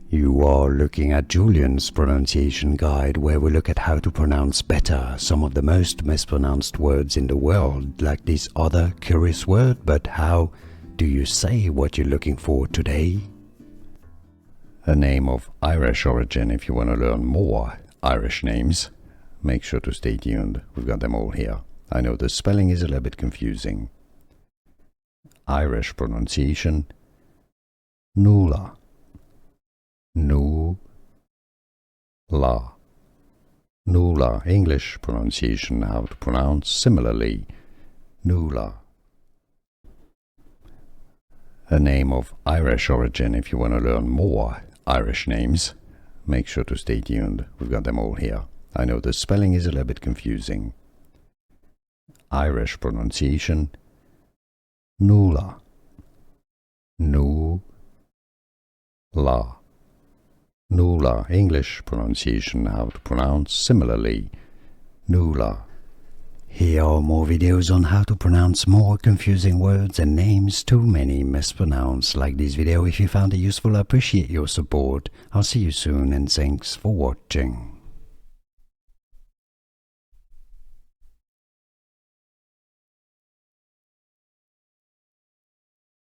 You are looking at Julian's pronunciation guide, where we look at how to pronounce better some of the most mispronounced words in the world, like this other curious word. But how do you say what you're looking for today? A name of Irish origin. If you want to learn more Irish names, make sure to stay tuned. We've got them all here. I know the spelling is a little bit confusing. Irish pronunciation: Nuala. Nuala. Nuala. English pronunciation, how to pronounce similarly: Nuala. A name of Irish origin. If you want to learn more Irish names, make sure to stay tuned. We've got them all here. I know the spelling is a little bit confusing. Irish pronunciation: Nuala. Nuala. Nuala. English pronunciation, how to pronounce similarly: Nuala. Here are more videos on how to pronounce more confusing words and names too many mispronounced. Like this video if you found it useful. I appreciate your support. I'll see you soon, and thanks for watching.